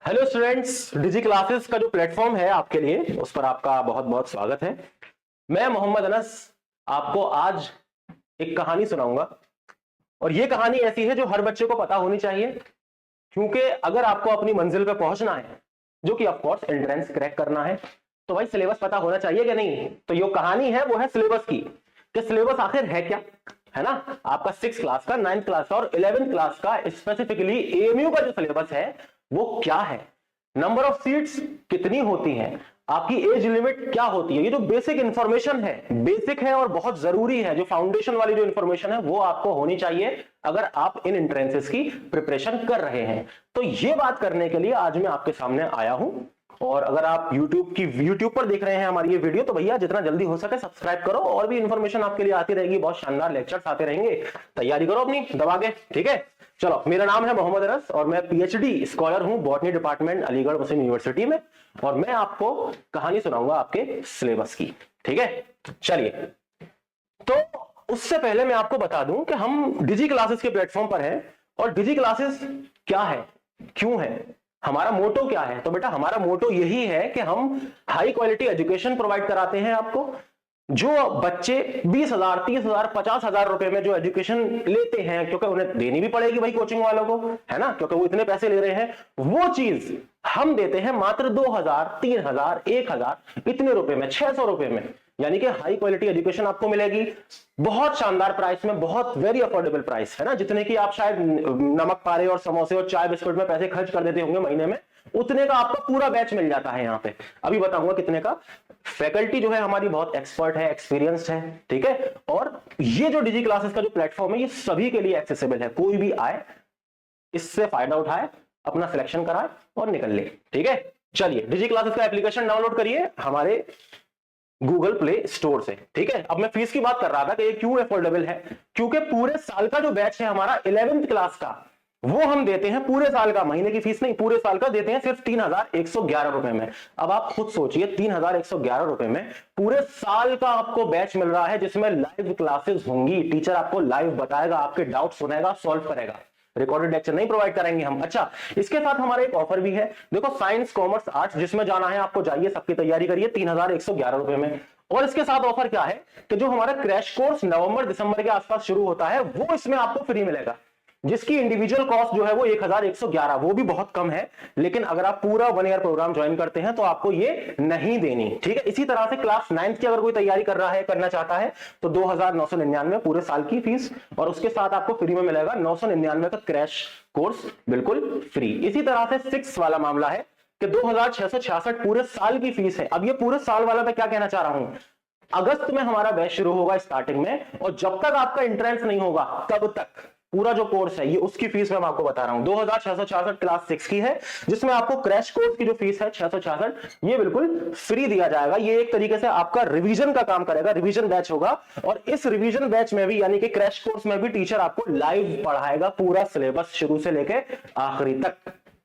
Hello students, डिजी classes का जो platform है आपके लिए, उस पर आपका बहुत बहुत स्वागत है। मैं मोहम्मद अनस आपको आज एक कहानी सुनाऊंगा और ये कहानी ऐसी है जो हर बच्चे को पता होनी चाहिए, क्योंकि अगर आपको अपनी मंजिल पे पहुंचना है, जो कि ऑफ कोर्स एंट्रेंस क्रैक करना है, तो भाई सिलेबस पता होना चाहिए कि नहीं। तो ये कहानी है वो है सिलेबस की, कि सिलेबस आखिर है क्या, है ना। आपका 6 क्लास का, 9th क्लास का और 11th क्लास का स्पेसिफिकली एएमयू का जो सिलेबस है वो क्या है, नंबर ऑफ सीट्स कितनी होती हैं, आपकी एज लिमिट क्या होती है। ये जो बेसिक इंफॉर्मेशन है, बेसिक है और बहुत जरूरी है, जो फाउंडेशन वाली जो इंफॉर्मेशन है वो आपको होनी चाहिए अगर आप इन एंट्रेंसेस की प्रिपरेशन कर रहे हैं। तो ये बात करने के लिए आज मैं आपके सामने आया हूं। और अगर आप यूट्यूब पर देख रहे हैं हमारी ये वीडियो, तो भैया जितना जल्दी हो सके सब्सक्राइब करो, और भी इंफॉर्मेशन आपके लिए आती रहेगी, बहुत शानदार लेक्चर्स आते रहेंगे। तैयारी करो अपनी दबा के, ठीक है। चलो, मेरा नाम है मोहम्मद अनस और मैं पीएचडी स्कॉलर हूं बॉटनी डिपार्टमेंट अलीगढ़ मुस्लिम यूनिवर्सिटी में, और मैं आपको कहानी सुनाऊंगा आपके सिलेबस की, ठीक है। चलिए, तो उससे पहले मैं आपको बता दूं कि हम डिजी क्लासेस के प्लेटफॉर्म पर हैं, और डिजी क्लासेस क्या है, क्यों है, हमारा मोटो क्या है। तो बेटा, हमारा मोटो यही है कि हम हाई क्वालिटी एजुकेशन प्रोवाइड कराते हैं आपको। जो बच्चे 20,000, 30,000, 50,000 रुपए में जो एजुकेशन लेते हैं, क्योंकि उन्हें देनी भी पड़ेगी भाई कोचिंग वालों को, है ना, क्योंकि वो इतने पैसे ले रहे हैं, वो चीज हम देते हैं मात्र 2,000, 3,000, 1,000 इतने रुपए में, 600 रुपए में। यानी कि हाई क्वालिटी एजुकेशन आपको मिलेगी बहुत शानदार प्राइस में, बहुत वेरी अफोर्डेबल प्राइस, है ना। जितने की आप शायद नमक पारे और समोसे और चाय बिस्कुट में पैसे खर्च कर देते होंगे महीने में, उतने का आपका पूरा बैच मिल जाता है यहाँ पे। अभी बताऊंगा कितने का। फैकल्टी जो है हमारी बहुत एक्सपर्ट है, एक्सपीरियंस्ड है, ठीक है। और ये जो डिजी क्लासेस का जो प्लेटफॉर्म है, ये सभी के लिए एक्सेसिबल है। कोई भी आए, इससे फायदा उठाए, अपना सिलेक्शन कराए और निकल ले, ठीक है। चलिए, डिजी क्लासेस का एप्लीकेशन डाउनलोड करिए हमारे गूगल प्ले स्टोर से, ठीक है। अब मैं फीस की बात कर रहा था कि ये क्यों अफोर्डेबल है, क्योंकि पूरे साल का जो बैच है हमारा 11th क्लास का, वो हम देते हैं पूरे साल का, महीने की फीस नहीं, पूरे साल का देते हैं सिर्फ 3,111 रुपए में। अब आप खुद सोचिए, 3,111 रुपए में पूरे साल का आपको बैच मिल रहा है, जिसमें लाइव क्लासेस होंगी, टीचर आपको लाइव बताएगा, आपके डाउट सुनेगा, सॉल्व करेगा। रिकॉर्डेड लेक्चर नहीं प्रोवाइड कराएंगे हम। अच्छा, इसके साथ हमारा एक ऑफर भी है। देखो, साइंस, कॉमर्स, आर्ट्स जिसमें जाना है आपको, जाइए, सबकी तैयारी करिए 3,111 रुपए में। और इसके साथ ऑफर क्या है कि जो हमारा क्रैश कोर्स नवंबर दिसंबर के आसपास शुरू होता है, वो इसमें आपको फ्री मिलेगा, जिसकी इंडिविजुअल कॉस्ट जो है वो 1,111, वो भी बहुत कम है। लेकिन अगर आप पूरा 1 ईयर प्रोग्राम ज्वाइन करते हैं तो आपको ये नहीं देनी, ठीक है। इसी तरह से क्लास 9th की अगर कोई तैयारी कर रहा है, करना चाहता है, तो 2,999 पूरे साल की फीस, और उसके साथ आपको फ्री में मिलेगा 999 का क्रैश कोर्स, बिल्कुल फ्री। इसी तरह से 6 वाला मामला है कि 2,666 पूरे साल की फीस है। अब ये पूरे साल वाला मैं क्या कहना चाह रहा हूं, अगस्त में हमारा बैच शुरू होगा स्टार्टिंग में, और जब तक आपका एंट्रेंस नहीं होगा तब तक पूरा जो कोर्स है, ये उसकी फीस मैं आपको बता रहा हूं। 2,666 क्लास 6 की है, जिसमें आपको क्रैश कोर्स की जो फीस है 666, ये बिल्कुल फ्री दिया जाएगा। ये एक तरीके से आपका रिवीजन का काम करेगा, रिवीजन बैच होगा, और इस रिवीजन बैच में भी, यानी कि क्रैश कोर्स में भी, टीचर आपको लाइव पढ़ाएगा पूरा सिलेबस शुरू से लेके आखिरी तक,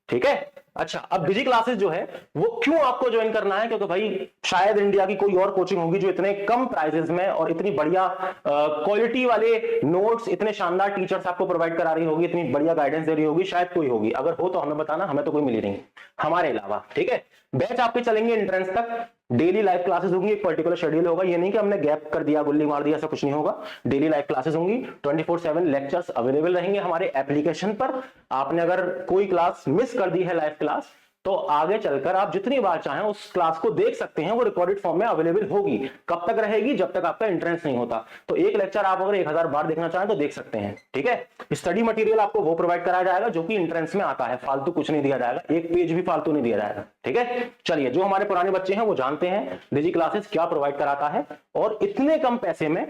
ठीक है। अच्छा, अब डिजी क्लासेस जो है वो क्यों आपको ज्वाइन करना है, क्योंकि भाई शायद इंडिया की कोई और कोचिंग होगी जो इतने कम प्राइसेस में और इतनी बढ़िया क्वालिटी वाले नोट्स, इतने शानदार टीचर्स आपको प्रोवाइड करा रही होगी, इतनी बढ़िया गाइडेंस दे रही होगी, शायद कोई होगी। अगर हो तो हमें बताना, हमें तो कोई मिली नहीं हमारे अलावा, ठीक है। बैच आपके चलेंगे एंट्रेंस तक, डेली लाइव क्लासेस होंगी, एक पर्टिकुलर शेड्यूल होगा, ये नहीं कि हमने गैप कर दिया, गुल्ली मार दिया, ऐसा कुछ नहीं होगा। डेली लाइव क्लासेस होंगी, 24/7 लेक्चर्स अवेलेबल रहेंगे हमारे एप्लीकेशन पर। आपने अगर कोई क्लास मिस कर दी है, लाइव क्लास, तो आगे चलकर आप जितनी बार चाहें उस क्लास को देख सकते हैं, वो रिकॉर्डेड फॉर्म में अवेलेबल होगी। कब तक रहेगी, जब तक आपका एंट्रेंस नहीं होता। तो एक लेक्चर आप अगर 1,000 बार देखना चाहें तो देख सकते हैं, ठीक है। स्टडी मटेरियल आपको वो प्रोवाइड कराया जाएगा जो कि एंट्रेंस में आता है, फालतू कुछ नहीं दिया जाएगा, एक पेज भी फालतू नहीं दिया जाएगा, ठीक है। चलिए, जो हमारे पुराने बच्चे हैं वो जानते हैं डिजी क्लासेस क्या प्रोवाइड कराता है, और इतने कम पैसे में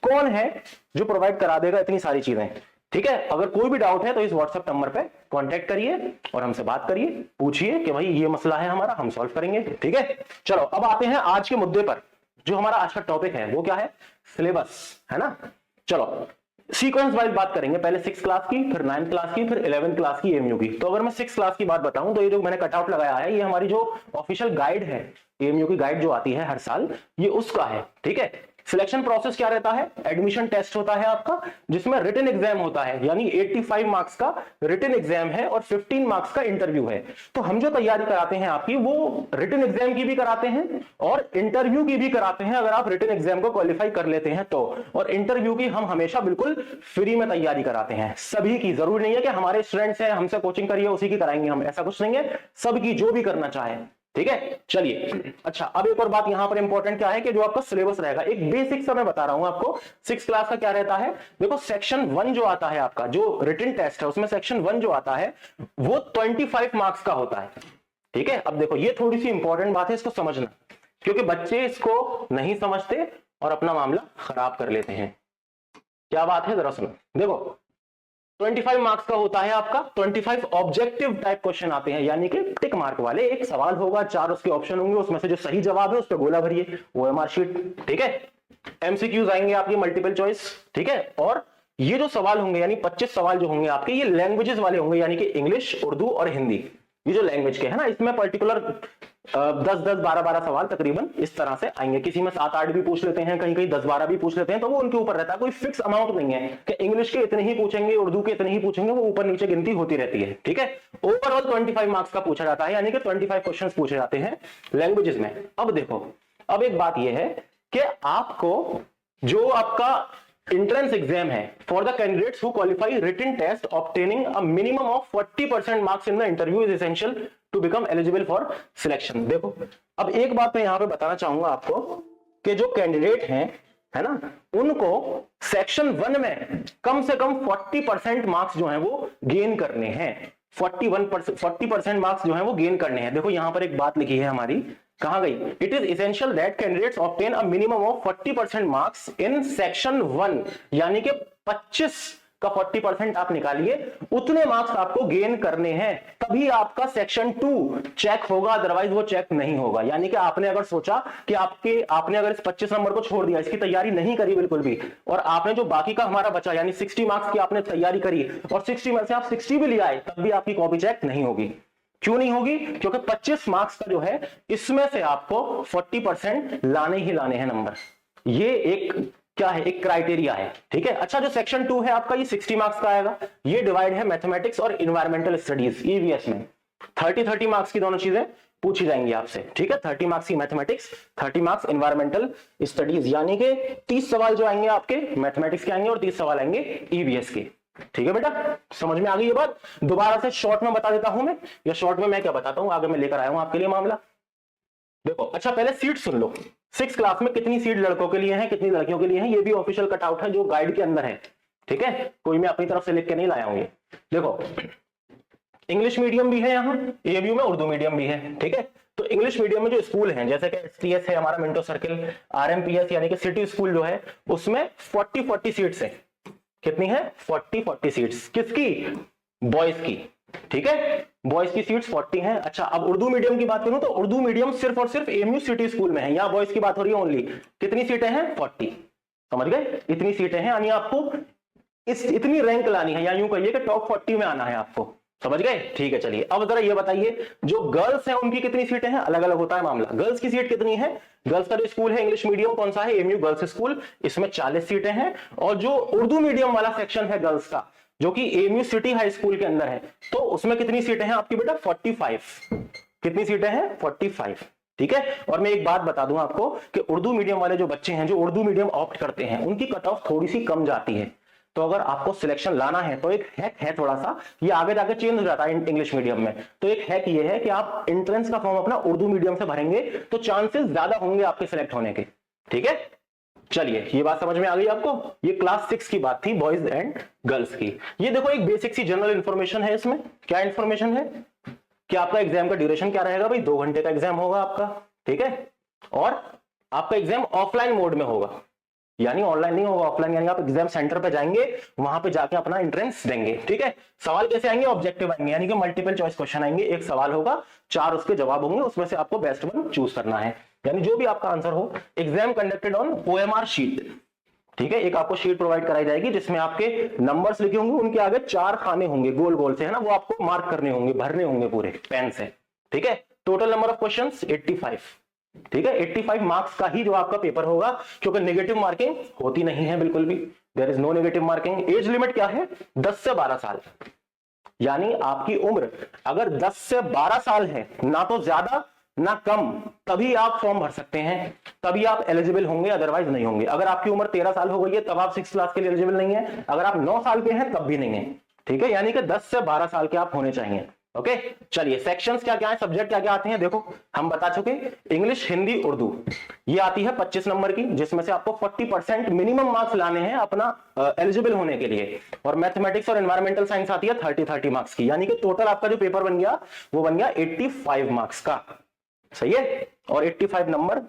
कौन है जो प्रोवाइड करा देगा इतनी सारी चीजें, ठीक है। अगर कोई भी डाउट है तो इस व्हाट्सएप नंबर पे कांटेक्ट करिए और हमसे बात करिए, पूछिए कि भाई ये मसला है हमारा, हम सॉल्व करेंगे, ठीक है। चलो, अब आते हैं आज के मुद्दे पर। जो हमारा आज का टॉपिक है वो क्या है, सिलेबस, है ना। चलो, सीक्वेंस वाइज बात करेंगे, पहले 6 क्लास की, फिर 9th क्लास की, फिर 11th क्लास की एएमयू की। तो अगर मैं 6 क्लास की बात बताऊं, तो ये जो मैंने कटआउट लगाया है, ये हमारी जो ऑफिशियल गाइड है, एएमयू की गाइड जो आती है हर साल, ये उसका है, ठीक है। सिलेक्शन प्रोसेस क्या रहता है, एडमिशन टेस्ट होता है आपका, जिसमें रिटन एग्जाम होता है, यानी 85 मार्क्स का रिटन एग्जाम है और 15 मार्क्स का इंटरव्यू है। तो हम जो तैयारी कराते हैं आपकी, वो रिटन एग्जाम की भी कराते हैं और इंटरव्यू की भी कराते हैं, अगर आप रिटन एग्जाम को क्वालिफाई कर लेते हैं तो। और इंटरव्यू की हम हमेशा बिल्कुल फ्री में तैयारी कराते हैं सभी की। जरूरी नहीं है कि हमारे स्टूडेंट्स हैं हमसे कोचिंग करिए उसी की कराएंगे हम, ऐसा कुछ नहीं है, सबकी जो भी करना चाहे। ठीक है, चलिए। अच्छा, अब एक और बात यहां पर इंपॉर्टेंट क्या है कि जो आपका सिलेबस रहेगा, एक बेसिक सा मैं बता रहा हूं आपको, 6 क्लास का क्या रहता है। देखो सेक्शन 1 जो आता है आपका, जो रिटन टेस्ट है, उसमें सेक्शन 1 जो आता है वो 25 मार्क्स का होता है। ठीक है, अब देखो ये थोड़ी सी इंपॉर्टेंट बात है, इसको समझना, क्योंकि बच्चे इसको नहीं समझते और अपना मामला खराब कर लेते हैं। क्या बात है, जरा सुनो। देखो 25 मार्क्स का होता है आपका, 25 ऑब्जेक्टिव टाइप क्वेश्चन आते हैं, यानी कि टिक मार्क वाले। एक सवाल होगा, 4 उसके ऑप्शन होंगे, उसमें से जो सही जवाब है उस पर गोला भरिए, ओएमआर शीट। ठीक है, एमसीक्यूज आएंगे आपकी, मल्टीपल चॉइस। ठीक है, और ये जो सवाल होंगे, यानी 25 सवाल जो होंगे आपके, ये लैंग्वेजेस वाले होंगे, यानी कि इंग्लिश, उर्दू और हिंदी, ये जो लैंग्वेज के है ना, इसमें पर्टिकुलर 10-10, 12-12 सवाल तकरीबन इस तरह से आएंगे। किसी में 7-8 भी पूछ लेते हैं, कहीं कहीं 10-12 भी पूछ लेते हैं, तो वो उनके ऊपर रहता है, कोई फिक्स अमाउंट नहीं है कि इंग्लिश के इतने ही पूछेंगे, उर्दू के इतने ही पूछेंगे, वो ऊपर नीचे गिनती होती रहती है। ठीक है, ओवरऑल 25 मार्क्स का पूछा जाता है, यानी कि 25 क्वेश्चन पूछे जाते हैं लैंग्वेजेस में। अब देखो, अब एक बात यह है कि आपको जो आपका entrance exam है for the candidates who qualify written test obtaining a minimum of 40% marks in the interview is essential to become eligible for selection। देखो, अब एक बात मैं यहां पे बताना चाहूंगा आपको कि जो कैंडिडेट हैं, है ना, उनको सेक्शन 1 में कम से कम 40% मार्क्स जो हैं वो गेन करने हैं। 40% मार्क्स जो हैं वो गेन करने हैं। देखो यहां पर एक बात लिखी है हमारी, कहां गई, it is essential that candidates obtain a minimum of 40% marks in section 1, यानी कि 25 का 40% आप निकालिए, उतने मार्क्स आपको गेन करने हैं, तभी आपका सेक्शन 2 चेक होगा, अदरवाइज वो चेक नहीं होगा। यानी कि आपने अगर सोचा कि आपने अगर इस 25 नंबर को छोड़ दिया, इसकी तैयारी नहीं करी बिल्कुल भी, और आपने जो बाकी का हमारा बचा, यानी 60 मार्क्स की आपने तैयारी करी और 60 में से आप 60 भी ले आए, तब भी आपकी कॉपी चेक नहीं होगी। क्यों नहीं होगी? क्योंकि 25 मार्क्स का जो है, इसमें से आपको 40% लाने ही लाने हैं नंबर। ये एक क्या है, एक क्राइटेरिया है। ठीक है, अच्छा, जो सेक्शन 2 है आपका, ये 60 मार्क्स का आएगा। ये डिवाइड है मैथमेटिक्स और इन्वायरमेंटल स्टडीज, ईवीएस में 30-30 मार्क्स की दोनों चीजें पूछी जाएंगी आपसे। ठीक है, 30 मार्क्स की मैथमेटिक्स, 30 मार्क्स इन्वायरमेंटल स्टडीज, यानी कि 30 सवाल जो आएंगे आपके मैथमेटिक्स के आएंगे और 30 सवाल आएंगे ईवीएस के। ठीक है बेटा, समझ में आ गई ये बात? दोबारा से शॉर्ट में बता देता हूं मैं, या शॉर्ट में मैं क्या बताता हूं, आगे मैं लेकर आया हूं आपके लिए मामला। देखो, अच्छा पहले सीट सुन लो। 6 क्लास में कितनी सीट लड़कों के लिए है, कितनी लड़कियों के लिए है, ये भी ऑफिशियल कटआउट है जो गाइड के अंदर है। ठीक है, कोई मैं अपनी तरफ से लिख के नहीं लाया हूं ये। देखो, इंग्लिश मीडियम भी है यहाँ एएमयू में, उर्दू मीडियम भी है। ठीक है, तो इंग्लिश मीडियम में जो स्कूल हैं, जैसे कि एसटीएस है हमारा, मिंटो सर्किल, आरएमपीएस यानी कि सिटी स्कूल जो है, उसमें 40-40 सीट्स है। कितनी है? 40-40 सीट्स। किसकी? बॉयज की। ठीक है, बॉयज की सीट्स 40 हैं। अच्छा, अब उर्दू मीडियम की बात करूं तो उर्दू मीडियम सिर्फ और सिर्फ एएमयू सिटी स्कूल में है, यहां बॉयज की बात हो रही है ओनली। कितनी सीटें हैं? 40। समझ गए? इतनी सीटें हैं, यानी आपको इतनी रैंक लानी है, या यूं कहिए कि टॉप 40 में आना है आपको। समझ गए? ठीक है, चलिए अब जरा ये बताइए, जो गर्ल्स हैं उनकी कितनी सीटें हैं? अलग अलग होता है मामला। गर्ल्स की सीट कितनी है? गर्ल्स का जो स्कूल है इंग्लिश मीडियम कौन सा है? एएमयू गर्ल्स स्कूल, इसमें 40 सीटें हैं। और जो उर्दू मीडियम वाला सेक्शन है गर्ल्स का, जो कि एएमयू सिटी हाई स्कूल के अंदर है, तो उसमें कितनी सीटें हैं आपकी बेटा? 45। कितनी सीटें हैं? 45। ठीक है, और मैं एक बात बता दूं आपको कि उर्दू मीडियम वाले जो बच्चे हैं, जो उर्दू मीडियम ऑप्ट करते हैं, उनकी कट ऑफ थोड़ी सी कम जाती है। तो अगर आपको सिलेक्शन लाना है तो एक हैक है थोड़ा सा, ये आगे जाके चेंज हो जाता है इंग्लिश मीडियम में। तो एक हैक ये है कि आप एंट्रेंस का फॉर्म अपना उर्दू मीडियम से भरेंगे तो चांसेस ज्यादा होंगे आपके सिलेक्ट होने के। ठीक है, चलिए ये बात समझ में आ गई आपको? ये क्लास 6 की बात थी, बॉयज एंड गर्ल्स की। ये देखो एक बेसिक सी जनरल इंफॉर्मेशन है इसमें। क्या इंफॉर्मेशन है कि आपका एग्जाम का ड्यूरेशन क्या रहेगा भाई? 2 घंटे का एग्जाम होगा आपका। ठीक है, और आपका एग्जाम ऑफलाइन मोड में होगा, यानी ऑनलाइन नहीं होगा, ऑफलाइन, यानी आप एग्जाम सेंटर पे जाएंगे, वहां पे जाके अपना एंट्रेंस देंगे। ठीक है, सवाल कैसे आएंगे? ऑब्जेक्टिव आएंगे, यानी कि मल्टीपल चॉइस क्वेश्चन आएंगे। एक सवाल होगा, 4 उसके जवाब होंगे, उसमें से आपको बेस्ट वन चूज करना है, यानी जो भी आपका आंसर हो। Exam conducted on OMR sheet. ठीक है, एक आपको शीट प्रोवाइड कराई जाएगी जिसमें आपके नंबर्स लिखे होंगे, उनके आगे 4 खाने होंगे गोल गोल से, है ना, वो आपको मार्क करने होंगे, भरने होंगे पूरे पेन से। ठीक है, टोटल नंबर ऑफ क्वेश्चंस 85। ठीक है, 85 मार्क्स का ही जो आपका पेपर होगा, क्योंकि नेगेटिव मार्किंग होती नहीं है बिल्कुल भी, there is no negative marking. Age limit क्या है? 10 से 12 साल, यानी आपकी उम्र अगर 10 से 12 साल है, ना तो ज्यादा ना कम, तभी आप फॉर्म भर सकते हैं, तभी आप एलिजिबल होंगे, अदरवाइज नहीं होंगे। अगर आपकी उम्र 13 साल हो गई है तब आप 6 क्लास के लिए एलिजिबल नहीं है, अगर आप 9 साल के हैं तब भी नहीं है। ठीक है, यानी कि 10 से 12 साल के आप होने चाहिए। ओके, चलिए सेक्शंस क्या क्या है, सब्जेक्ट क्या क्या आते हैं, देखो हम बता चुके, इंग्लिश, हिंदी, उर्दू, ये आती है 25 नंबर की, जिसमें से आपको 40% मिनिमम मार्क्स लाने हैं अपना एलिजिबल होने के लिए। और मैथमेटिक्स और एनवायरमेंटल साइंस आती है 30 मार्क्स की, यानी कि टोटल आपका जो पेपर बन गया वो बन गया 85 मार्क्स का। सही है, और 85 नंबर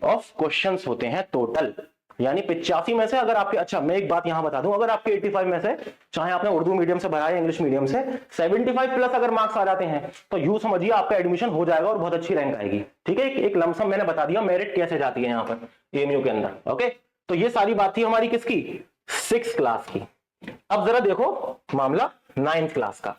ऑफ क्वेश्चंस होते हैं टोटल, यानी 85 में से अगर आपके, अच्छा मैं एक बात यहां बता दूं, अगर आपके 85 में से, चाहे आपने उर्दू मीडियम से भरा है इंग्लिश मीडियम से, 75 प्लस अगर मार्क्स आ जाते हैं तो यूं समझिए आपका एडमिशन हो जाएगा और बहुत अच्छी रैंक आएगी। ठीक है, एक लमसम मैंने बता दिया मेरिट कैसे जाती है यहां पर एएमयू के अंदर। ओके, तो ये सारी बात थी हमारी किसकी, 6 क्लास की। अब जरा देखो मामला 9th क्लास का।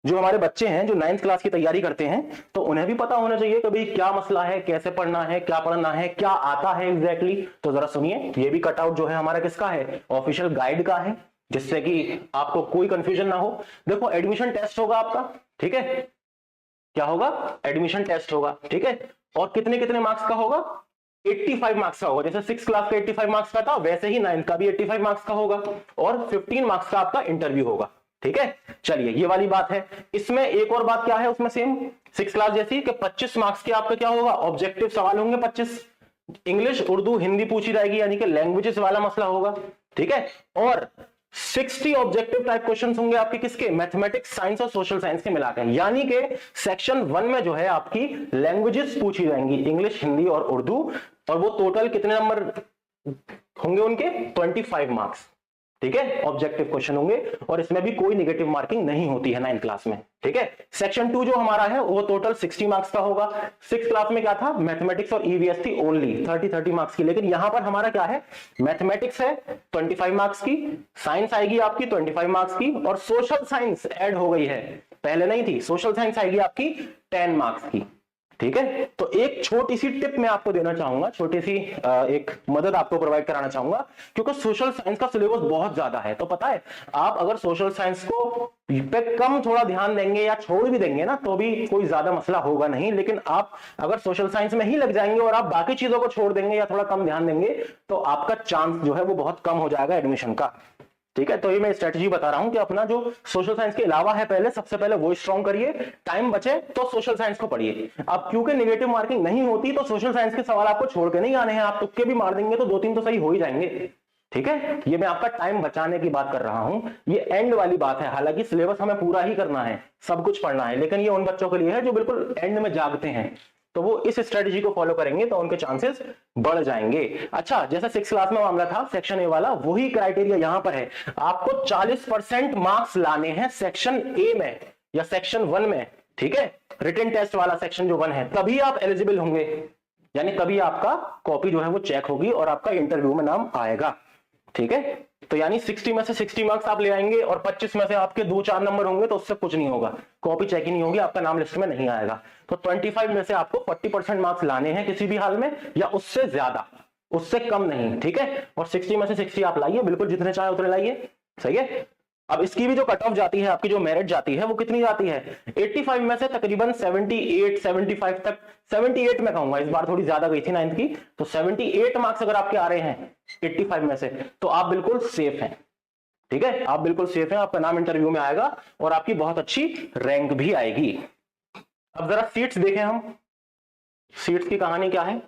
जो हमारे बच्चे हैं जो 9th क्लास की तैयारी करते हैं, तो उन्हें भी पता होना चाहिए कि भाई क्या मसला है, कैसे पढ़ना है, क्या पढ़ना है, क्या आता है एग्जैक्टली। तो जरा सुनिए, ये भी कटआउट जो है हमारा किसका है, ऑफिशियल गाइड का है, जिससे कि आपको कोई कंफ्यूजन ना हो। देखो एडमिशन टेस्ट होगा आपका, ठीक है, क्या होगा, एडमिशन टेस्ट होगा, ठीक है, और कितने कितने मार्क्स का होगा, 85 मार्क्स का होगा। जैसे 6 क्लास का 85 मार्क्स का था, वैसे ही 9th का भी 85 मार्क्स का होगा, और 15 मार्क्स का आपका इंटरव्यू होगा। ठीक है, चलिए ये वाली बात है। इसमें एक और बात क्या है, उसमें सेम 6 क्लास जैसी कि 25 मार्क्स के आपका क्या होगा, ऑब्जेक्टिव सवाल होंगे 25, इंग्लिश, उर्दू, हिंदी पूछी जाएगी, यानी कि लैंग्वेजेस वाला मसला होगा। ठीक है, और 60 ऑब्जेक्टिव टाइप क्वेश्चंस होंगे आपके किसके, मैथमेटिक्स, साइंस और सोशल साइंस के मिलाकर, यानी कि सेक्शन 1 में जो है आपकी लैंग्वेजेस पूछी जाएंगी, इंग्लिश, हिंदी और उर्दू, और वो टोटल कितने नंबर होंगे उनके, 25 मार्क्स। ठीक है, ऑब्जेक्टिव क्वेश्चन होंगे, और इसमें भी कोई नेगेटिव मार्किंग नहीं होती है 9th क्लास में। ठीक है, सेक्शन 2 जो हमारा है वो टोटल 60 मार्क्स का होगा। 6th क्लास में क्या था, मैथमेटिक्स और ईवीएस थी ओनली 30 मार्क्स की, लेकिन यहां पर हमारा क्या है, मैथमेटिक्स है 25 मार्क्स की, साइंस आएगी आपकी 25 मार्क्स की, और सोशल साइंस ऐड हो गई है, पहले नहीं थी, सोशल साइंस आएगी आपकी 10 मार्क्स की। ठीक है, तो एक छोटी सी टिप मैं आपको देना चाहूंगा, छोटी सी एक मदद आपको प्रोवाइड कराना चाहूंगा, क्योंकि सोशल साइंस का सिलेबस बहुत ज्यादा है। तो पता है, आप अगर सोशल साइंस को पे कम थोड़ा ध्यान देंगे या छोड़ भी देंगे ना, तो भी कोई ज्यादा मसला होगा नहीं, लेकिन आप अगर सोशल साइंस में ही लग जाएंगे और आप बाकी चीजों को छोड़ देंगे या थोड़ा कम ध्यान देंगे, तो आपका चांस जो है वो बहुत कम हो जाएगा एडमिशन का। ठीक है, तो ये मैं स्ट्रेटजी बता रहा हूं कि अपना जो सोशल साइंस के अलावा है, पहले सबसे पहले वो स्ट्रॉन्ग करिए, टाइम बचे तो सोशल साइंस को पढ़िए। अब क्योंकि नेगेटिव मार्किंग नहीं होती, तो सोशल साइंस के सवाल आपको छोड़ के नहीं आने हैं, आप तुक्के भी मार देंगे तो 2-3 तो सही हो ही जाएंगे। ठीक है, ये मैं आपका टाइम बचाने की बात कर रहा हूं, ये एंड वाली बात है। हालांकि सिलेबस हमें पूरा ही करना है, सब कुछ पढ़ना है, लेकिन ये उन बच्चों के लिए है जो बिल्कुल एंड में जागते हैं, तो वो इस स्ट्रेटजी को फॉलो करेंगे तो उनके चांसेस बढ़ जाएंगे। अच्छा, जैसे 6 क्लास में मामला था सेक्शन ए वाला, वही क्राइटेरिया यहां पर है, आपको 40% मार्क्स लाने हैं सेक्शन ए में या सेक्शन 1 में। ठीक है, रिटन टेस्ट वाला सेक्शन जो 1 है, तभी आप एलिजिबल होंगे, यानी तभी आपका कॉपी जो है वो चेक होगी और आपका इंटरव्यू में नाम आएगा। ठीक है, तो यानी 60 में से 60 मार्क्स आप ले आएंगे और 25 में से आपके 2-4 नंबर होंगे, तो उससे कुछ नहीं होगा, कॉपी चेक ही नहीं होगी, आपका नाम लिस्ट में नहीं आएगा। तो 25 में से आपको 40% मार्क्स लाने हैं किसी भी हाल में, या उससे ज्यादा, उससे कम नहीं। ठीक है, और 60 में से 60 आप लाइए, बिल्कुल जितने चाहे उतने लाइए। सही है, अब इसकी भी जो कट ऑफ जाती है, आपकी जो मेरिट जाती है, वो कितनी जाती है, 85 में से तकरीबन 78-75 तक, 78 में कहूंगा, इस बार थोड़ी ज्यादा गई थी 9th की, तो 78 मार्क्स अगर आपके आ रहे हैं 85 में से, तो आप बिल्कुल सेफ हैं। ठीक है, आप बिल्कुल सेफ हैं, आपका नाम इंटरव्यू में आएगा और आपकी बहुत अच्छी रैंक भी आएगी। अब जरा सीट्स देखें हम, सीट्स की कहानी क्या है,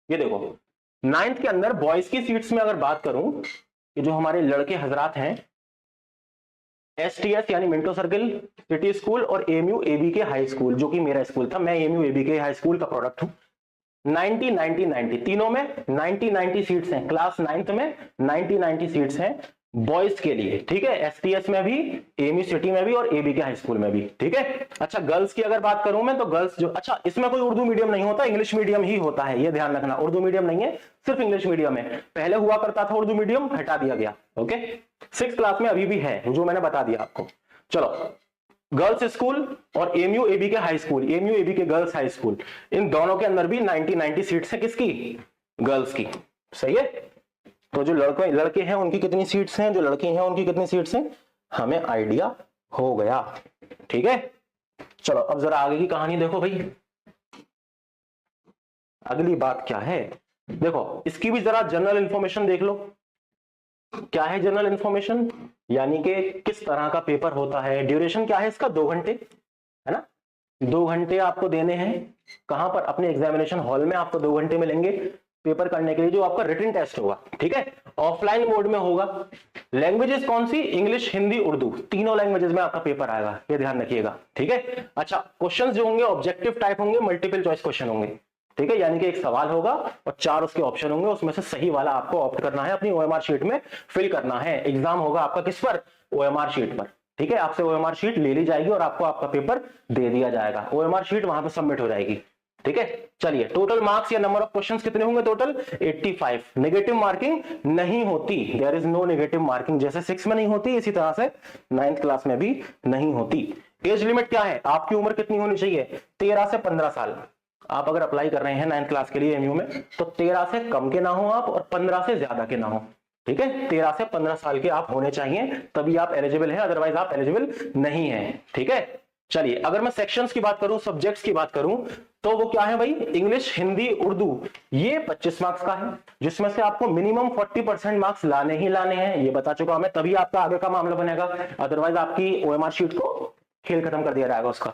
ये देखो 9th के अंदर बॉयज की सीट्स में अगर बात करूं, कि जो हमारे लड़के हजरात हैं, STS यानी मिंटो सर्किल सिटी स्कूल और एएमयू एबीके हाई स्कूल, जो कि मेरा स्कूल था, मैं एएमयू एबीके हाई स्कूल का प्रोडक्ट हूं, 90-90-90 तीनों में 90-90 सीट्स हैं, क्लास 9th में 90-90 सीट्स हैं बॉयज के लिए। ठीक है, STS में भी, एएमयू सिटी में भी और एबीके हाई स्कूल में भी। ठीक है, अच्छा गर्ल्स की अगर बात करूं मैं, तो गर्ल्स जो, अच्छा इसमें कोई उर्दू मीडियम नहीं होता, इंग्लिश मीडियम ही होता है, ये ध्यान रखना, उर्दू मीडियम नहीं है, सिर्फ इंग्लिश मीडियम है। पहले हुआ करता था उर्दू मीडियम, हटा दिया गया। ओके, 6th क्लास में अभी भी है, जो मैंने बता दिया आपको। चलो गर्ल्स स्कूल और एमयू एबी के हाई स्कूल, एमयू एबी के गर्ल्स हाई स्कूल, इन दोनों के अंदर भी 90 सीट्स है किसकी, गर्ल्स की। सही है। तो जो लड़के हैं उनकी कितनी सीट्स हैं, जो लड़की हैं उनकी कितनी सीट्स हैं, हमें आइडिया हो गया। ठीक है, चलो अब जरा आगे की कहानी देखो भाई। अगली बात क्या है, देखो इसकी भी जरा जनरल इंफॉर्मेशन देख लो। क्या है जनरल इंफॉर्मेशन, यानी कि किस तरह का पेपर होता है। ड्यूरेशन क्या है इसका, 2 घंटे, है ना। 2 घंटे आपको देने हैं, कहां पर, अपने एग्जामिनेशन हॉल में आपको 2 घंटे मिलेंगे पेपर करने के लिए, जो आपका रिटन टेस्ट होगा। ठीक है, ऑफलाइन मोड में होगा। लैंग्वेजेस कौन सी, इंग्लिश हिंदी उर्दू, तीनों लैंग्वेजेस में आपका पेपर आएगा, ये ध्यान रखिएगा। ठीक है, अच्छा क्वेश्चंस जो होंगे ऑब्जेक्टिव टाइप होंगे, मल्टीपल चॉइस क्वेश्चन होंगे। ठीक है, यानी कि एक सवाल होगा और 4 उसके ऑप्शन होंगे, उसमें से सही वाला आपको ऑप्ट करना है, अपनी ओएमआर शीट में फिल करना है। एग्जाम होगा आपका किस पर, ओएमआर शीट पर। ठीक है, आपसे ओएमआर शीट ले ली जाएगी और आपको आपका पेपर दे दिया जाएगा, ओएमआर शीट वहां पर सबमिट हो जाएगी। ठीक है, चलिए टोटल मार्क्स या नंबर ऑफ क्वेश्चंस कितने होंगे, टोटल 85। नेगेटिव मार्किंग नहीं होती, there is no negative marking, जैसे 6 में नहीं होती इसी तरह से 9th क्लास में भी नहीं होती। एज लिमिट क्या है, आपकी उम्र कितनी होनी चाहिए, 13 से 15 साल। आप अगर अप्लाई कर रहे हैं 9th क्लास के लिए एमयू में, तो 13 से कम के ना हो आप और 15 से ज्यादा के ना हो। ठीक है, 13 से 15 साल के आप होने चाहिए, तभी आप एलिजिबल हैं, अदरवाइज आप एलिजिबल नहीं हैं। ठीक है, चलिए अगर मैं सेक्शंस की बात करूं, सब्जेक्ट्स की बात करूं, तो वो क्या है भाई, इंग्लिश हिंदी उर्दू, ये 25 मार्क्स का है, जिसमें से आपको मिनिमम 40% मार्क्स लाने ही लाने हैं, ये बता चुका मैं, तभी आपका आगे का मामला बनेगा, अदरवाइज आपकी ओएमआर शीट को खेल खत्म कर दिया जाएगा उसका।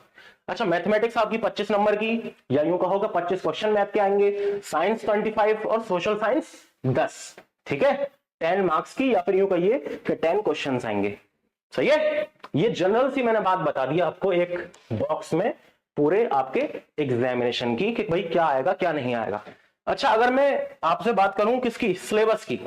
अच्छा मैथमेटिक्स आपकी 25 नंबर की, या यूं कहोगे 25 क्वेश्चन मैथ के आएंगे, साइंस 25 और सोशल साइंस 10। ठीक है, 10 मार्क्स की, या फिर यूं कहिए कि 10 क्वेश्चन आएंगे। सही है, ये जनरल सी मैंने बात बता दी आपको एक बॉक्स में पूरे आपके एग्जामिनेशन की, कि भाई क्या आएगा क्या नहीं आएगा। अच्छा अगर मैं आपसे बात करूं किसकी, सिलेबस की,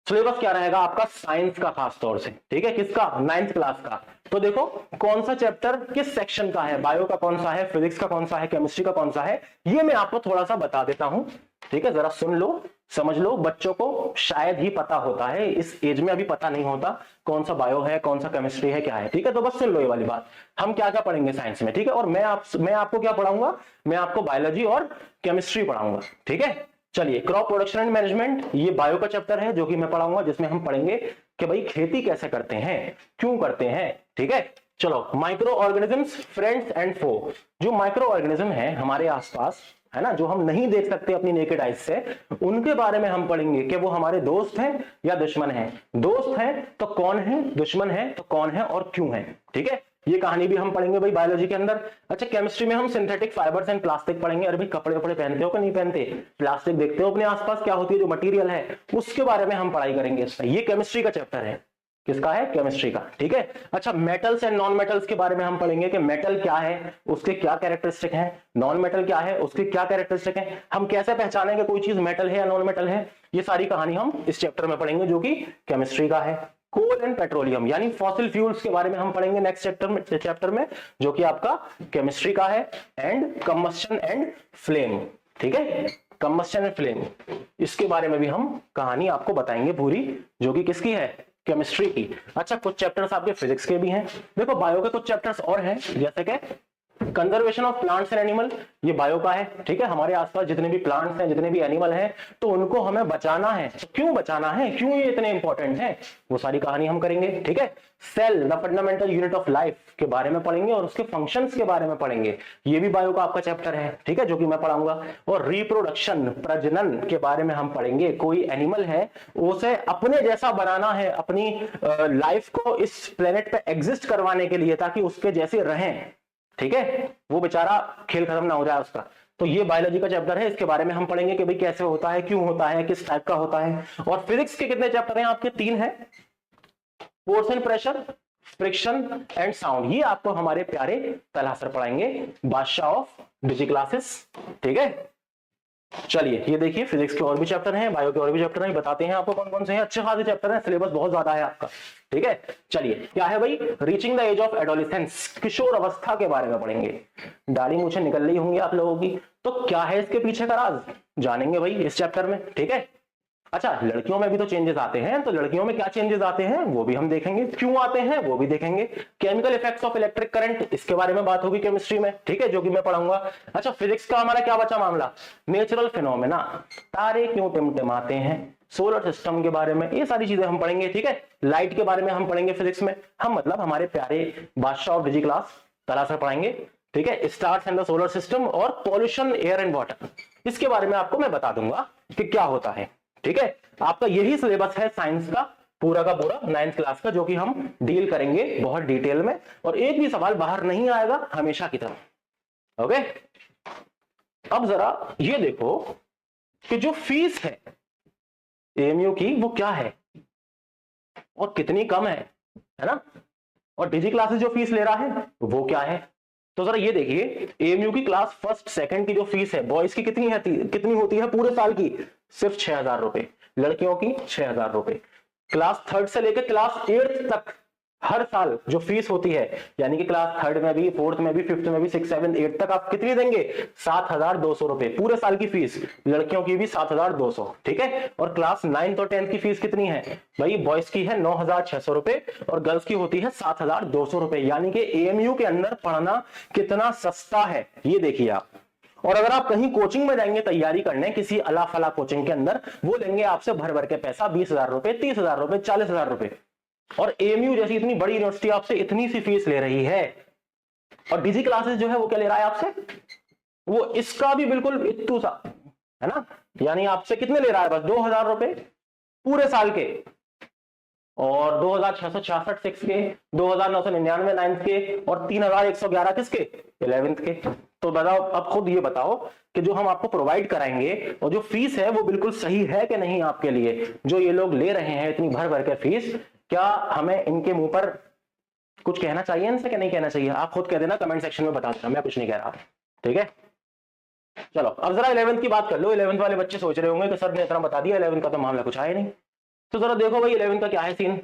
सिलेबस क्या रहेगा आपका, साइंस का खास तौर से। ठीक है, किसका, 9th क्लास का। तो देखो कौन सा चैप्टर किस सेक्शन का है, बायो का कौन सा है, फिजिक्स का कौन सा है, केमिस्ट्री का कौन सा है, ये मैं आपको थोड़ा सा बता देता हूं। ठीक है, जरा सुन लो समझ लो, बच्चों को शायद ही पता होता है, इस एज में अभी पता नहीं होता कौन सा बायो है, कौन सा केमिस्ट्री है, क्या है। ठीक है, तो बस सुन लो ये वाली बात, हम क्या क्या पढ़ेंगे साइंस में। ठीक है, और मैं आपको क्या पढ़ाऊंगा, मैं आपको बायोलॉजी और केमिस्ट्री पढ़ाऊंगा। ठीक है, चलिए क्रॉप प्रोडक्शन एंड मैनेजमेंट, ये बायो का चैप्टर है जो कि मैं पढ़ाऊंगा, जिसमें हम पढ़ेंगे कि भाई खेती कैसे करते हैं, क्यों करते हैं। ठीक है, चलो माइक्रो ऑर्गेनिजम्स, फ्रेंड्स एंड फो, जो माइक्रो ऑर्गेनिज्म है हमारे आसपास, है ना, जो हम नहीं देख सकते अपनी नेकेड आइज से, उनके बारे में हम पढ़ेंगे कि वो हमारे दोस्त हैं या दुश्मन हैं। दोस्त हैं तो कौन है, दुश्मन है तो कौन है और क्यों है। ठीक है, ये कहानी भी हम पढ़ेंगे भाई बायोलॉजी के अंदर। अच्छा केमिस्ट्री में हम सिंथेटिक फाइबर्स एंड प्लास्टिक पढ़ेंगे। अरे भाई कपड़े कपड़े पहनते हो कि नहीं पहनते, प्लास्टिक देखते हो अपने आसपास, क्या होती है जो मटेरियल है, उसके बारे में हम पढ़ाई करेंगे। ये केमिस्ट्री का चैप्टर है, किसका है, केमिस्ट्री का। ठीक है, अच्छा मेटल्स एंड नॉन मेटल्स के बारे में हम पढ़ेंगे कि मेटल क्या है, उसके क्या कैरेक्टरिस्टिक हैं, नॉन मेटल क्या है, उसके क्या कैरेक्टरिस्टिक हैं, हम कैसे पहचानेंगे कोई चीज मेटल है या नॉन मेटल है। ये सारी कहानी हम इस चैप्टर में पढ़ेंगे जो कि केमिस्ट्री का है। कोल एंड पेट्रोलियम यानी फॉसिल फ्यूल्स के बारे में हम पढ़ेंगे नेक्स्ट चैप्टर में जो कि आपका केमिस्ट्री का है। एंड कंबस्शन एंड फ्लेम, ठीक है, कंबस्शन एंड फ्लेम, इसके बारे में भी हम कहानी आपको बताएंगे पूरी, जो कि किसकी है, केमिस्ट्री की। अच्छा कुछ चैप्टर्स आपके फिजिक्स के भी हैं। देखो बायो के कुछ चैप्टर्स और हैं, जैसे कि conservation of plants and animal, ये बायो का है। ठीक है, हमारे आसपास जितने भी प्लांट्स हैं, जितने भी एनिमल हैं, तो उनको हमें बचाना है। तो क्यों बचाना है, क्यों ये इतने इंपॉर्टेंट है, वो सारी कहानी हम करेंगे। ठीक है, cell the fundamental unit of life के बारे में पढ़ेंगे और उसके फंक्शंस के बारे में पढ़ेंगे, ये भी बायो का आपका चैप्टर है। ठीक है, जो कि मैं पढ़ाऊंगा। और रिप्रोडक्शन, प्रजनन के बारे में हम पढ़ेंगे। कोई एनिमल है उसे अपने जैसा बनाना है, अपनी लाइफ को इस प्लेनेट पे एग्जिस्ट करवाने के लिए, ताकि उसके जैसे रहें। ठीक है, वो बेचारा खेल खत्म ना हो जाए उसका। तो ये बायोलॉजी का चैप्टर है, इसके बारे में हम पढ़ेंगे कि भाई कैसे होता है, क्यों होता है, किस टाइप का होता है। और फिजिक्स के कितने चैप्टर हैं आपके, 3 हैं, force and pressure, friction and sound. ये आपको हमारे प्यारे तलहा सर पढ़ाएंगे, बादशाह ऑफ डिजी क्लासेस। ठीक है, चलिए ये देखिए फिजिक्स के और भी चैप्टर हैं, बायो के और भी चैप्टर हैं, बताते हैं आपको कौन कौन से हैं। अच्छे खासे चैप्टर हैं, सिलेबस बहुत ज्यादा है आपका। ठीक है, चलिए क्या है भाई, reaching the age of adolescence, किशोर अवस्था के बारे में पढ़ेंगे। दाढ़ी मूछें निकल रही होंगी आप लोगों की, तो क्या है इसके पीछे का राज, जानेंगे भाई इस चैप्टर में। ठीक है, अच्छा, लड़कियों में भी तो चेंजेस आते हैं, तो लड़कियों में क्या चेंजेस आते हैं वो भी हम देखेंगे, क्यों आते हैं वो भी देखेंगे। Chemical effects of electric current, इसके बारे में बात होगी केमिस्ट्री में, ठीक है, जो कि मैं पढ़ाऊंगा। अच्छा, फिजिक्स का हमारा क्या बचा मामला, नेचुरल फिनोमेना, तारे क्यों टिमटिमाते हैं, सोलर सिस्टम के बारे में, ये सारी चीजें हम पढ़ेंगे, ठीक है। लाइट के बारे में हम पढ़ेंगे फिजिक्स में, हम मतलब हमारे प्यारे बादशाह ऑफ डिजी क्लास तरह से पढ़ाएंगे, ठीक है। Stars and the solar system और पॉल्यूशन एयर एंड वाटर, इसके बारे में आपको मैं बता दूंगा कि क्या होता है, ठीक है। आपका यही सिलेबस है साइंस का पूरा 9th क्लास का, जो कि हम डील करेंगे बहुत डिटेल में, और एक भी सवाल बाहर नहीं आएगा हमेशा की तरह, ओके। अब जरा ये देखो कि जो फीस है एएमयू की वो क्या है और कितनी कम है ना, और डिजी क्लासेस जो फीस ले रहा है वो क्या है। तो जरा ये देखिए, एएमयू की क्लास फर्स्ट सेकंड की जो फीस है बॉयज की कितनी होती है पूरे साल की, सिर्फ 6,000 रुपए, लड़कियों की 6,000 रुपए। क्लास थर्ड से लेकर क्लास 8th तक हर साल जो फीस होती है, यानी कि क्लास थर्ड में भी, फोर्थ में भी, फिफ्थ में भी, 6, 7, 8 तक आप कितनी देंगे, 7,200 रुपए पूरे साल की फीस, लड़कियों की भी 7,200, ठीक है। और क्लास 9th और 10th की फीस कितनी है भाई, बॉयज की है 9,600 रुपए और गर्ल्स की होती है 7,200 रुपए। यानी कि एएमयू के अंदर पढ़ना कितना सस्ता है ये देखिए आप। और अगर आप कहीं कोचिंग में जाएंगे तैयारी करने किसी अला फला कोचिंग के अंदर, वो लेंगे आपसे भर भर के पैसा, 20,000 रुपए, 30,000 रुपए, 40,000 रुपए। और एएमयू जैसी इतनी बड़ी यूनिवर्सिटी आपसे इतनी सी फीस ले रही है, और डिजी क्लासेस जो है वो क्या ले रहा है आपसे, वो इसका भी बिल्कुल इतू सा है ना, यानी आपसे कितने ले रहा है, बस 2,000 रुपए पूरे साल के, और 2,666 सिक्स के, 2,999 नाइन्थ के, और 3,111 किसके, 11th के। तो बताओ, अब खुद ये बताओ कि जो हम आपको प्रोवाइड कराएंगे और जो फीस है वो बिल्कुल सही है कि नहीं आपके लिए, जो ये लोग ले रहे हैं इतनी भर भर के फीस, क्या हमें इनके मुंह पर कुछ कहना चाहिए इनसे कि नहीं कहना चाहिए, आप खुद कह देना कमेंट सेक्शन में, बता देना, मैं कुछ नहीं कह रहा, ठीक है। चलो अब जरा 11th की बात कर लो। 11th वाले बच्चे सोच रहे होंगे कि सर ने इतना बता दिया, 11th का तो मामला कुछ आया नहीं। तो जरा देखो भाई 11th का क्या है सीन।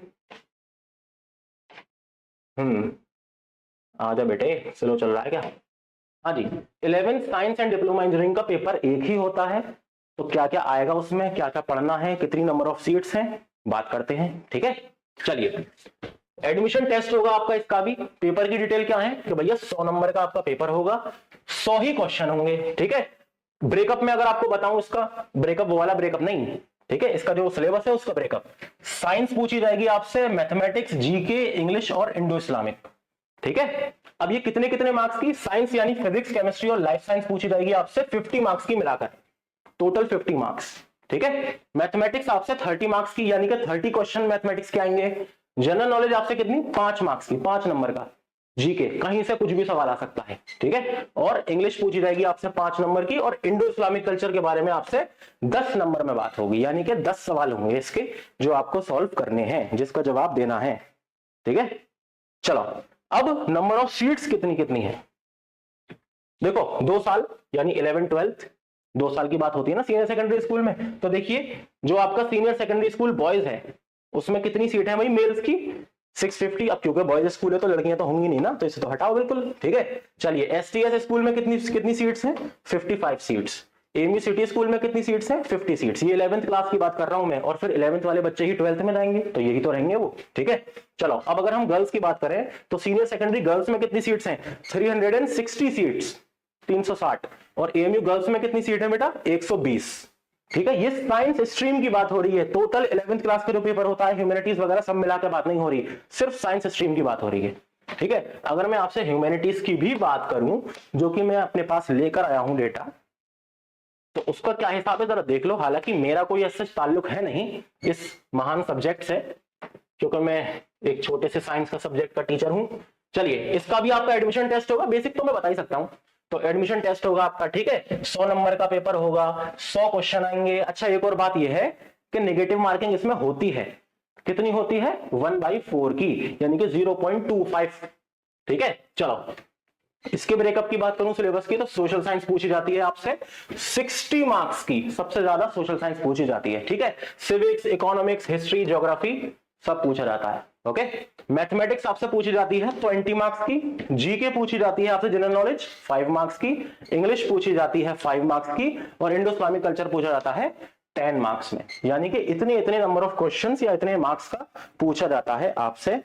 आजा बेटे, स्लो चल रहा है क्या, हाँ जी। 11th science and diploma engineering का पेपर एक ही होता है, तो क्या क्या आएगा उसमें, क्या क्या पढ़ना है, कितनी नंबर ऑफ सीट्स हैं, बात करते हैं, ठीक है। चलिए, एडमिशन टेस्ट होगा आपका, इसका भी पेपर की डिटेल क्या है कि भैया 100 नंबर का आपका पेपर होगा, 100 ही क्वेश्चन होंगे, ठीक है। ब्रेकअप में अगर आपको बताऊं, इसका ब्रेकअप वो वाला ब्रेकअप नहीं, ठीक है, इसका जो सिलेबस है उसका ब्रेकअप। साइंस पूछी जाएगी आपसे, मैथमेटिक्स, जीके, इंग्लिश और इंडो इस्लामिक, ठीक है। अब ये कितने कितने मार्क्स की, साइंस यानी फिजिक्स, केमिस्ट्री और लाइफ साइंस पूछी जाएगी आपसे 50 मार्क्स की मिलाकर, टोटल 50 मार्क्स, ठीक है। मैथमेटिक्स आपसे 30 मार्क्स की, यानी कि 30 क्वेश्चन मैथमेटिक्स के आएंगे। जनरल नॉलेज आपसे कितनी, 5 मार्क्स की, 5 नंबर का। जीके कहीं से कुछ भी सवाल आ सकता है, ठीक है। और इंग्लिश पूछी जाएगी आपसे 5 नंबर की, और इंडो इस्लामिक कल्चर के बारे में आपसे 10 नंबर में बात होगी, यानी कि 10 सवाल होंगे इसके जो आपको सॉल्व करने हैं, जिसका जवाब देना है, ठीक है। चलो अब नंबर ऑफ सीट्स कितनी कितनी है, देखो 2 साल यानी 11th 12th 2 साल की बात होती है ना सीनियर सेकेंडरी स्कूल में। तो देखिए जो आपका सीनियर सेकेंडरी स्कूल बॉयज है उसमें कितनी सीट है भाई, मेल्स की 650। अब क्योंकि बॉयज स्कूल है तो लड़कियां तो होंगी नहीं ना, तो इसे तो हटाओ बिल्कुल, ठीक है। चलिए एसटीएस स्कूल में कितनी सीट्स हैं, 55 सीट्स। एएमयू सिटी स्कूल में कितनी सीट्स हैं, 50 सीट्स। ये 11th क्लास की बात कर रहा हूं मैं, और फिर 11th वाले बच्चे ही 12th में जाएंगे, तो यही तो रहेंगे वो, ठीक है। चलो अब अगर हम गर्ल्स की बात करें तो सीनियर सेकेंडरी गर्ल्स में कितनी सीट्स हैं, 360 सीट्स, 360। और एएमयू गर्ल्स में कितनी सीट है बेटा, 120, ठीक है। ये साइंस स्ट्रीम की बात हो रही है, टोटल 11th क्लास का जो पेपर होता है ह्यूमैनिटीज वगैरह सब मिलाकर बात नहीं हो रही, सिर्फ साइंस स्ट्रीम की बात हो रही है, ठीक है। अगर मैं आपसे ह्यूमैनिटीज की भी बात करूं, जो कि मैं अपने पास लेकर आया हूं डेटा, तो उसका क्या हिसाब है जरा देख लो। हालांकि मेरा कोई ऐसा ताल्लुक है नहीं इस महान सब्जेक्ट से, क्योंकि मैं एक छोटे से साइंस का सब्जेक्ट का टीचर हूं। चलिए इसका भी आपका एडमिशन टेस्ट होगा, बेसिक तो मैं बता ही सकता हूं। तो एडमिशन टेस्ट होगा आपका, ठीक है, 100 नंबर का पेपर होगा, 100 क्वेश्चन आएंगे। अच्छा एक और बात यह है कि नेगेटिव मार्किंग इसमें होती है, कितनी होती है, 1/4 की, यानी कि 0.25, ठीक है। चलो इसके ब्रेकअप की बात करूं सिलेबस की, तो सोशल साइंस पूछी जाती है आपसे 60 मार्क्स की, सबसे ज्यादा सोशल साइंस पूछी जाती है, ठीक है। सिविक्स, इकोनॉमिक्स, हिस्ट्री, ज्योग्राफी सब पूछा जाता है, ओके। मैथमेटिक्स आपसे पूछी जाती है 20 मार्क्स की, जीके पूछी जाती है आपसे जनरल नॉलेज 5 मार्क्स की, इंग्लिश पूछी जाती है 5 मार्क्स की, और इंडो इस्लामिक कल्चर पूछा जाता है 10 मार्क्स में, यानी कि इतने इतने नंबर ऑफ क्वेश्चंस या इतने मार्क्स का पूछा जाता है आपसे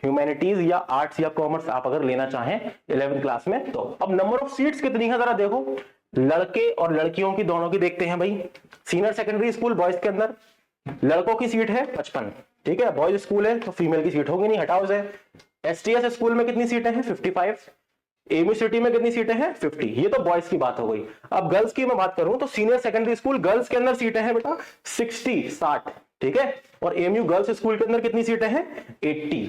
ह्यूमैनिटीज या आर्ट्स या कॉमर्स आप अगर लेना चाहें 11th क्लास में तो। अब नंबर ऑफ सीट्स कितनी है जरा देखो, लड़के और लड़कियों की दोनों की देखते हैं भाई। सीनियर सेकेंडरी स्कूल बॉयज के अंदर लड़कों की सीट है 55, ठीक है, बॉयज स्कूल है तो फीमेल की सीट होगी नहीं, हटाओ से। एसटीएस स्कूल में कितनी सीटें हैं 55, एमयू सिटी में कितनी सीटें हैं 50, ये तो बॉयज की बात हो गई। अब गर्ल्स की मैं बात करूं तो सीनियर सेकेंडरी स्कूल गर्ल्स के अंदर सीटें हैं बेटा 60, ठीक है, और एमयू गर्ल्स स्कूल के अंदर कितनी सीटें हैं 80,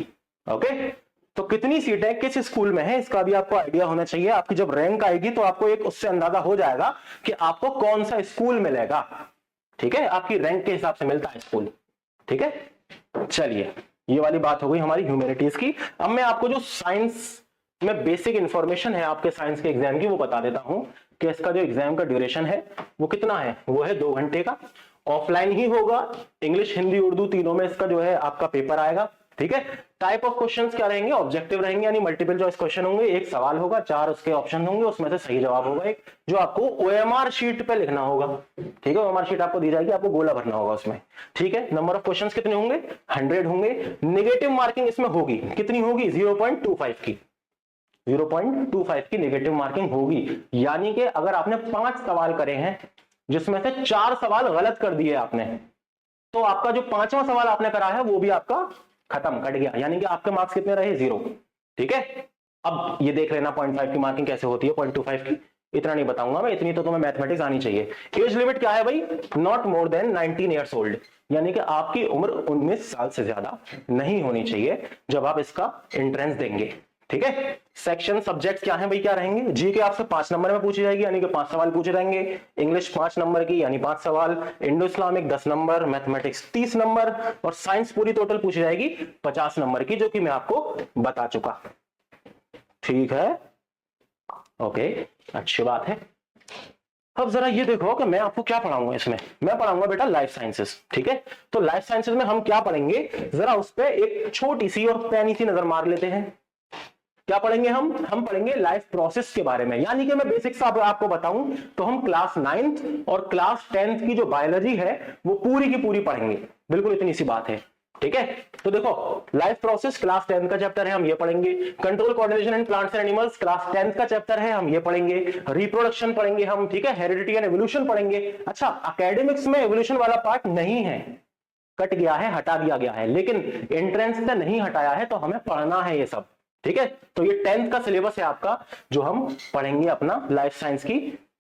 ओके। तो कितनी सीटें किस स्कूल में है इसका भी आपको आइडिया होना चाहिए। आपकी जब रैंक आएगी तो आपको एक उससे अंदाजा हो जाएगा कि आपको कौन सा स्कूल मिलेगा, ठीक है, आपकी रैंक के हिसाब से मिलता है स्कूल, ठीक है। चलिए ये वाली बात हो गई हमारी ह्यूमैनिटीज की। अब मैं आपको जो साइंस में बेसिक इंफॉर्मेशन है आपके साइंस के एग्जाम की वो बता देता हूं कि इसका जो एग्जाम का ड्यूरेशन है वो कितना है, वो है 2 घंटे का, ऑफलाइन ही होगा, इंग्लिश हिंदी उर्दू तीनों में इसका जो है आपका पेपर आएगा, ठीक है। टाइप ऑफ क्वेश्चंस क्या रहेंगे, ऑब्जेक्टिव रहेंगे, यानी मल्टीपल चॉइस क्वेश्चन होंगे, एक सवाल होगा, 4 उसके ऑप्शन होंगे, उसमें से सही जवाब होगा एक, जो आपको ओएमआर शीट पे लिखना होगा, ठीक है। ओएमआर शीट आपको दी जाएगी, आपको गोला भरना होगा उसमें, ठीक है। नंबर ऑफ क्वेश्चंस कितने होंगे 100 होंगे। नेगेटिव मार्किंग इसमें होगी, कितनी होगी 0.25 की, 0.25 की नेगेटिव मार्किंग होगी, यानी कि अगर आपने 5 सवाल करे हैं जिसमें से 4 सवाल गलत कर दिए आपने, तो आपका जो 5वां सवाल आपने करा है वो भी आपका खत्म, कट गया, यानी कि आपके मार्क्स कितने रहे 0, ठीक है। अब ये देख लेना 0.5 की मार्किंग कैसे होती है 0.25 की, इतना नहीं बताऊंगा मैं, इतनी तो तुम्हें मैथमेटिक्स आनी चाहिए। एज लिमिट क्या है भाई, not more than 19 years old, यानी कि आपकी उम्र 19 साल से ज्यादा नहीं होनी चाहिए जब आप इसका एंट्रेंस देंगे, ठीक है। सेक्शन सब्जेक्ट क्या है भाई, क्या रहेंगे, जी के आपसे 5 नंबर में पूछी जाएगी, यानी कि 5 सवाल पूछे जाएंगे, इंग्लिश 5 नंबर की यानी 5 सवाल, Indo Islamic 10 number, mathematics 30 number, और साइंस पूरी टोटल पूछी जाएगी 50 नंबर की, जो कि मैं आपको बता चुका, ठीक है, ओके, अच्छी बात है। अब जरा ये देखो कि मैं आपको क्या पढ़ाऊंगा इसमें, मैं पढ़ाऊंगा बेटा लाइफ साइंसेस, ठीक है। तो लाइफ साइंसेस में हम क्या पढ़ेंगे, जरा उस पर एक छोटी सी और पैनी सी नजर मार लेते हैं। क्या पढ़ेंगे हम पढ़ेंगे लाइफ प्रोसेस के बारे में, यानी कि मैं बेसिक्स आपको बताऊं तो हम क्लास 9th और क्लास 10th की जो बायोलॉजी है वो पूरी की पूरी पढ़ेंगे, बिल्कुल इतनी सी बात है, ठीक है। तो देखो लाइफ प्रोसेस क्लास 10th का चैप्टर है, हम ये पढ़ेंगे। Control coordination in plants and animals class 10th का चैप्टर है, हम ये पढ़ेंगे। रिप्रोडक्शन पढ़ेंगे हम, ठीक है, हेरिडिटी एंड एवोल्यूशन पढ़ेंगे। अच्छा, एकेडमिक्स में एवोल्यूशन वाला पार्ट नहीं है, कट गया है, हटा दिया गया है, लेकिन एंट्रेंस से नहीं हटाया है, तो हमें पढ़ना है ये सब, ठीक है। तो ये 10th का सिलेबस है आपका जो हम पढ़ेंगे अपना लाइफ साइंस की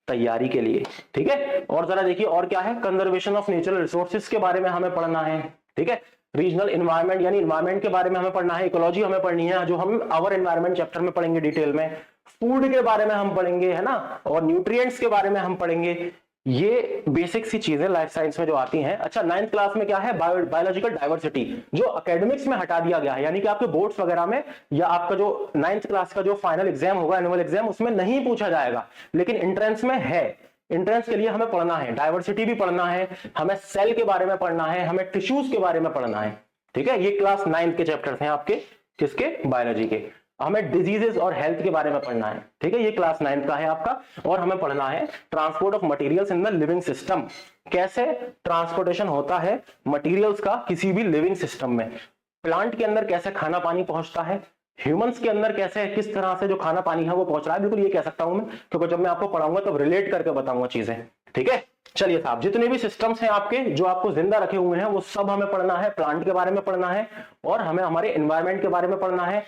तैयारी के लिए, ठीक है। और जरा देखिए और क्या है, कंजर्वेशन ऑफ नेचुरल रिसोर्सेज के बारे में हमें पढ़ना है, ठीक है। रीजनल एनवायरनमेंट यानी एनवायरनमेंट के बारे में हमें पढ़ना है, इकोलॉजी हमें पढ़नी है जो हम आवर एनवायरनमेंट चैप्टर में पढ़ेंगे डिटेल में। फूड के बारे में हम पढ़ेंगे, है ना, और न्यूट्रिएंट्स के बारे में हम पढ़ेंगे। ये बेसिक सी चीजें लाइफ साइंस में जो आती हैं। अच्छा, 9th क्लास में क्या है, बायोलॉजिकल डाइवर्सिटी, जो एकेडमिक्स में हटा दिया गया है, यानी कि आपके बोर्ड्स वगैरह में या आपका जो 9th क्लास का जो फाइनल एग्जाम होगा, एनुअल एग्जाम, उसमें नहीं पूछा जाएगा, लेकिन एंट्रेंस में है। एंट्रेंस के लिए हमें पढ़ना है, डाइवर्सिटी भी पढ़ना है, हमें सेल के बारे में पढ़ना है, हमें टिश्यूज के बारे में पढ़ना है, ठीक है। ये क्लास 9th के चैप्टर्स हैं आपके, किसके, बायोलॉजी के। हमें डिजीजेस और हेल्थ के बारे में पढ़ना है, ठीक है, ये क्लास 9th का है आपका। और हमें पढ़ना है transport of materials in the living system, कैसे ट्रांसपोर्टेशन होता है मटेरियल्स का किसी भी लिविंग सिस्टम में। प्लांट के अंदर कैसे खाना पानी पहुंचता है, ह्यूमंस के अंदर कैसे किस तरह से जो खाना पानी है वो पहुंच रहा है, बिल्कुल ये कह सकता हूं मैं, क्योंकि जब मैं आपको पढ़ाऊंगा तब रिलेट करके बताऊंगा चीजें, ठीक है। चलिए साहब, जितने भी सिस्टम्स हैं आपके जो आपको जिंदा रखे हुए हैं वो सब हमें पढ़ना है, प्लांट के बारे में पढ़ना है, और हमें हमारे एनवायरनमेंट के बारे में पढ़ना है,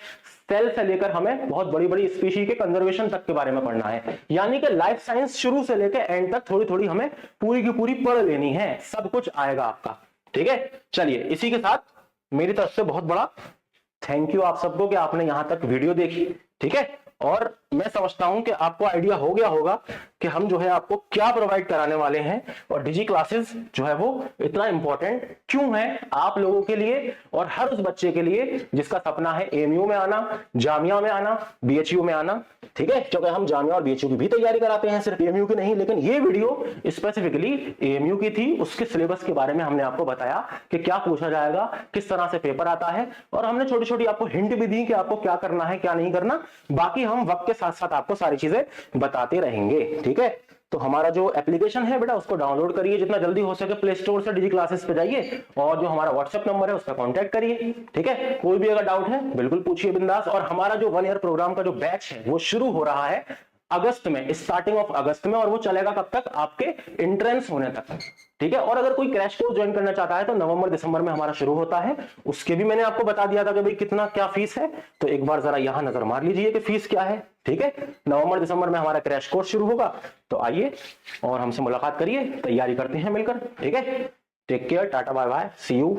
सेल से लेकर हमें बहुत बड़ी बड़ी स्पीशीज के कंजर्वेशन तक के बारे में पढ़ना है। यानी कि लाइफ साइंस शुरू से लेकर एंड तक थोड़ी थोड़ी हमें पूरी की पूरी पढ़ लेनी है, सब कुछ आएगा आपका, ठीक है। चलिए, इसी के साथ मेरी तरफ से बहुत बड़ा थैंक यू आप सबको कि आपने यहां तक वीडियो देखी, ठीक है। और मैं समझता हूं कि आपको आइडिया हो गया होगा कि हम जो है आपको क्या प्रोवाइड कराने वाले हैं, और डिजी क्लासेस जो है वो इतना इंपॉर्टेंट क्यों है आप लोगों के लिए और हर उस बच्चे के लिए जिसका सपना है एएमयू में आना, जामिया में आना, बीएचयू में आना, ठीक है। क्योंकि हम जामिया और बीएचयू की भी तैयारी कराते हैं, सिर्फ एएमयू की नहीं, लेकिन ये वीडियो स्पेसिफिकली एएमयू की थी। उसके सिलेबस के बारे में हमने आपको बताया कि क्या पूछा जाएगा, किस तरह से पेपर आता है, और हमने छोटी छोटी आपको हिंट भी दी कि आपको क्या करना है क्या नहीं करना। बाकी हम वक्त के साथ साथ आपको सारी चीजें बताते रहेंगे, ठीक है। तो हमारा जो एप्लीकेशन है बेटा उसको डाउनलोड करिए, जितना जल्दी हो सके प्ले स्टोर से डिजी क्लासेस पे जाइए और जो हमारा व्हाट्सएप नंबर है उस पर कांटेक्ट करिए, ठीक है। कोई भी अगर डाउट है बिल्कुल पूछिए बिंदास। और हमारा जो 1 ईयर प्रोग्राम का जो बैच है वो शुरू हो रहा है अगस्त में, स्टार्टिंग ऑफ अगस्त में, और वो चलेगा कब तक, आपके एंट्रेंस होने तक, ठीक है। और अगर कोई क्रैश कोर्स ज्वाइन करना चाहता है तो नवंबर दिसंबर में हमारा शुरू होता है, उसके भी मैंने आपको बता दिया था कि भाई कितना क्या फीस है, तो एक बार जरा यहां नजर मार लीजिए कि फीस क्या है, ठीक है। नवंबर दिसंबर में हमारा क्रैश कोर्स शुरू होगा, तो आइए और हमसे मुलाकात करिए, तैयारी करते हैं मिलकर, ठीक है। Take care, tata bye bye, see you.